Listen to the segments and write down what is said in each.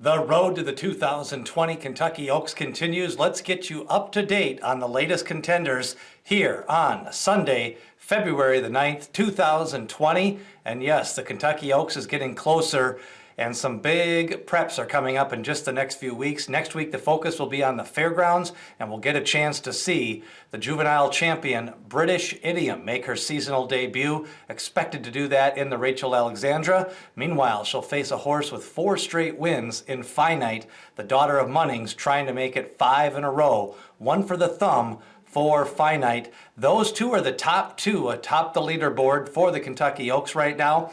The road to the 2020 Kentucky Oaks continues. Let's get you up to date on the latest contenders here on Sunday, February the 9th, 2020. And yes, the Kentucky Oaks is getting closer, and some big preps are coming up in just the next few weeks. Next week, the focus will be on the fairgrounds, and we'll get a chance to see the juvenile champion British Idiom make her seasonal debut, expected to do that in the Rachel Alexandra. Meanwhile, she'll face a horse with 4 straight wins in Finite, the daughter of Munnings, trying to make it 5 in a row. One for the thumb for Finite. Those two are the top two atop the leaderboard for the Kentucky Oaks right now.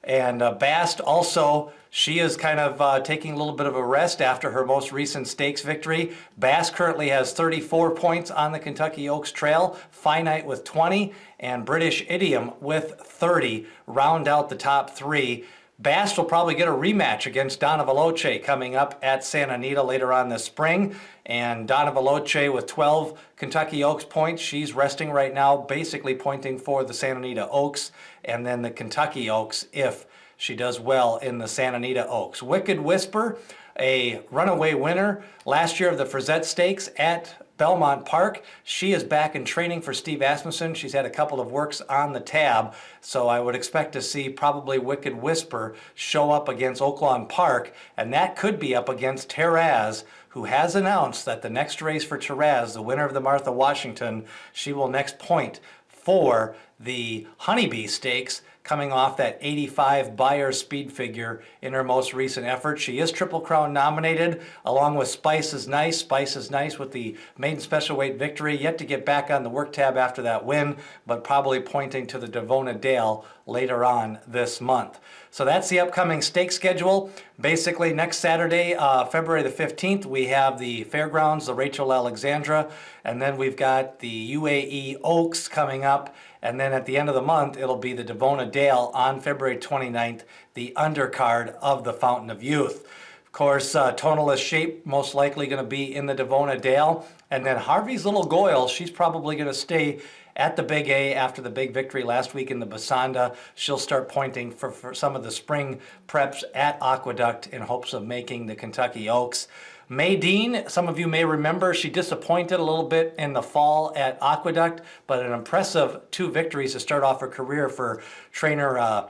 And Bast also, she is kind of taking a little bit of a rest after her most recent stakes victory. Bast currently has 34 points on the Kentucky Oaks Trail, Finite with 20, and British Idiom with 30 round out the top 3. Bast will probably get a rematch against Donna Veloce coming up at Santa Anita later on this spring. And Donna Veloce with 12 Kentucky Oaks points. She's resting right now, basically pointing for the Santa Anita Oaks and then the Kentucky Oaks if she does well in the Santa Anita Oaks. Wicked Whisper, a runaway winner last year of the Frizette Stakes at Belmont Park. She is back in training for Steve Asmussen. She's had a couple of works on the tab, so I would expect to see probably Wicked Whisper show up against Oaklawn Park, and that could be up against Taraz, who has announced that the next race for Taraz, the winner of the Martha Washington, she will next point for the Honeybee Stakes, coming off that 85 Beyer speed figure in her most recent effort. She is Triple Crown nominated, along with Spice is Nice. Spice is Nice with the maiden special weight victory, yet to get back on the work tab after that win, but probably pointing to the Devona Dale later on this month. So that's the upcoming stake schedule. Basically, next Saturday, February the 15th, we have the Fairgrounds, the Rachel Alexandra, and then we've got the UAE Oaks coming up. And then at the end of the month, it'll be the Devona Dale on February 29th, the undercard of the Fountain of Youth. Of course, Tonalist Shape most likely going to be in the Devona Dale. And then Harvey's Little Goyle, she's probably going to stay at the Big A after the big victory last week in the Basanda. She'll start pointing for some of the spring preps at Aqueduct in hopes of making the Kentucky Oaks. Maydeen, some of you may remember, she disappointed a little bit in the fall at Aqueduct, but an impressive 2 victories to start off her career for trainer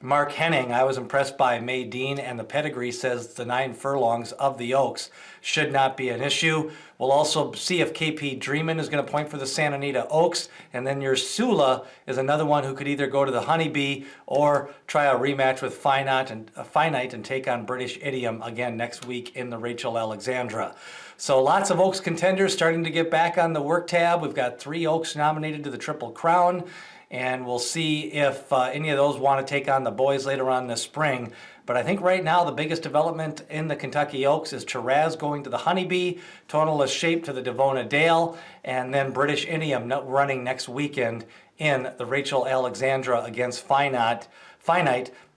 Mark Henning. I was impressed by Maydeen, and the pedigree says the 9 furlongs of the Oaks should not be an issue. We'll also see if KP Dreamin is going to point for the Santa Anita Oaks, and then your Sula is another one who could either go to the Honeybee or try a rematch with Finite and take on British Idiom again next week in the Rachel Alexandra. So lots of Oaks contenders starting to get back on the work tab. We've got 3 Oaks nominated to the Triple Crown, and we'll see if any of those want to take on the boys later on this spring. But I think right now the biggest development in the Kentucky Oaks is Taraz going to the Honeybee, Tonalist Shape to the Devona Dale, and then British Idiom running next weekend in the Rachel Alexandra against Finite.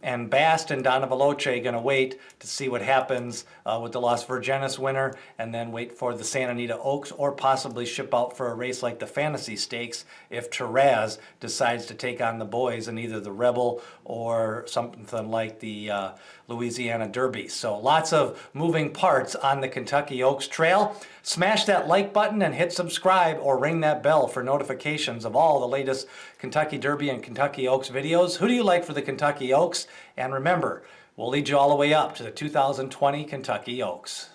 And Bast and Donna Veloce going to wait to see what happens with the Las Virgenes winner, and then wait for the Santa Anita Oaks, or possibly ship out for a race like the Fantasy Stakes if Taraz decides to take on the boys in either the Rebel or something like the Louisiana Derby. So lots of moving parts on the Kentucky Oaks Trail. Smash that like button and hit subscribe, or ring that bell for notifications of all the latest Kentucky Derby and Kentucky Oaks videos. Who do you like for the Kentucky Oaks? And remember, we'll lead you all the way up to the 2020 Kentucky Oaks.